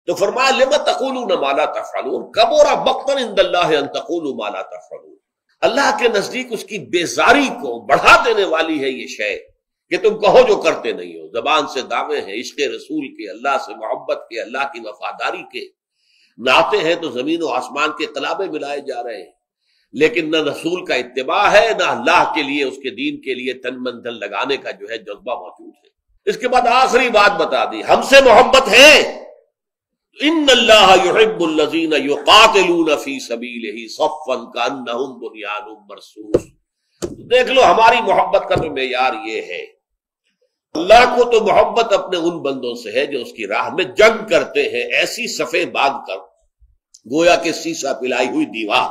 تو فرمایا لم تقولون ما لا تفعلون کبر مقتا عند اللہ ان تقولوا ما لا تفعلون، اللہ کے نزدیک اس کی بیزاری کو بڑھا دینے والی ہے یہ شے کہ تم کہو جو کرتے نہیں ہو۔ زبان سے دعوے ہیں عشق رسول کے، اللہ سے محبت کے، اللہ کی وفاداری کے، ناطے ہیں تو زمین و آسمان کے قلابے ملائے جا رہے ہیں، لیکن نہ رسول کا اتباع ہے، نہ اللہ کے لیے اس کے دین کے لیے تن من دھن لگانے کا جو ہے جذبہ موجود ہے۔ اس کے بعد آخری بات بتا دی، ہم سے محبت ہے، ان اللہ یحب الذین یقاتلون فی سبیلہ صفا کانہم بنیان مرصوص۔ دیکھ لو ہماری محبت کا تو معیار یہ ہے، اللہ کو تو محبت اپنے ان بندوں سے ہے جو اس کی راہ میں جنگ کرتے ہیں، ایسی صفیں باندھ کر گویا کہ سیسا پلائی ہوئی دیوار،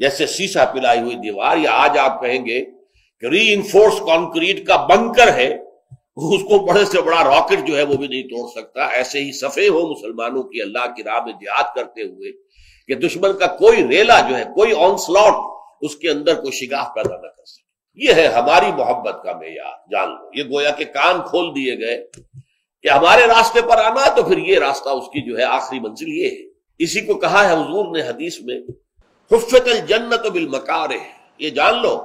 جیسے سیسا پلائی ہوئی دیوار، یا آج آپ کہیں گے کہ ری انفورس کانکریٹ کا بنکر ہے، اس کو بڑے سے بڑا راکٹ جو ہے وہ بھی نہیں توڑ سکتا۔ ایسے ہی صفیں ہو مسلمانوں کی اللہ کی راہ میں جہاد کرتے ہوئے کہ دشمن کا کوئی ریلا جو ہے، کوئی آنسلاٹ اس کے اندر کوئی شگاف پیدا نہ کر سکے۔ یہ ہے ہماری محبت کا معیار، جان لو۔ یہ گویا کہ کان کھول دیے گئے کہ ہمارے راستے پر آنا ہے تو پھر یہ راستہ اس کی جو ہے آخری منزل یہ ہے۔ اسی کو کہا ہے حضور نے حدیث میں حفت الجنت بالمکارہ، یہ جان لو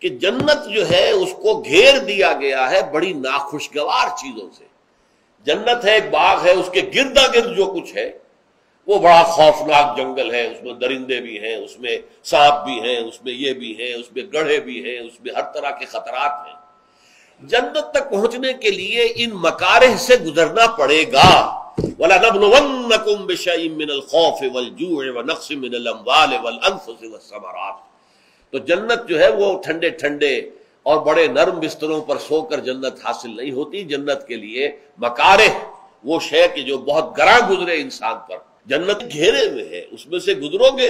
کہ جنت جو ہے اس کو گھیر دیا گیا ہے بڑی ناخوشگوار چیزوں سے۔ جنت ہے، ایک باغ ہے، اس کے گردا گرد جو کچھ ہے وہ بڑا خوفناک جنگل ہے، اس میں درندے بھی ہیں، اس میں سانپ بھی ہیں، اس میں یہ بھی ہیں، اس میں گڑھے بھی ہیں، اس میں ہر طرح کے خطرات ہیں۔ جنت تک پہنچنے کے لیے ان مکارہ سے گزرنا پڑے گا۔ وَلَنَبْلُوَنَّكُمْ بِشَيْءٍ مِّنَ الْخَوْفِ وَالْجُوعِ وَنَقْصٍ مِّنَ الْأَمْوَالِ وَالْأَنفُسِ وَالثَّمَرَاتِ۔ تو جنت جو ہے وہ ٹھنڈے ٹھنڈے اور بڑے نرم بستروں پر سو کر جنت حاصل نہیں ہوتی۔ جنت کے لیے مکارہ وہ شے کہ جو بہت گراں گزرے انسان پر، جنت گھیرے ہوئے ہے، اس میں سے گزرو گے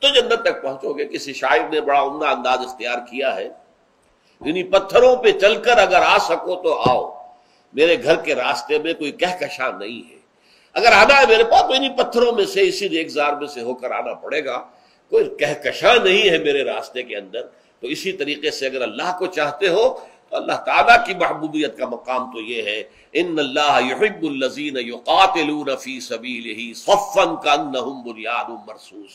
تو جنت تک پہنچو گے۔ کسی شاعر نے بڑا عمدہ انداز اختیار کیا ہے، انہی پتھروں پہ چل کر اگر آ سکو تو آؤ، میرے گھر کے راستے میں کوئی کہکشاں نہیں ہے۔ اگر آنا ہے میرے پاس تو انہی پتھروں میں سے، اسی ریگزار میں سے ہو کر آنا پڑے گا، کوئی کہکشاں نہیں ہے میرے راستے کے اندر۔ تو اسی طریقے سے اگر اللہ کو چاہتے ہو تو اللہ تعالیٰ کی محبوبیت کا مقام تو یہ ہے، ان اللہ یحب الذین یقاتلون فی سبیلہ صفا کانہم بنیان مرصوص۔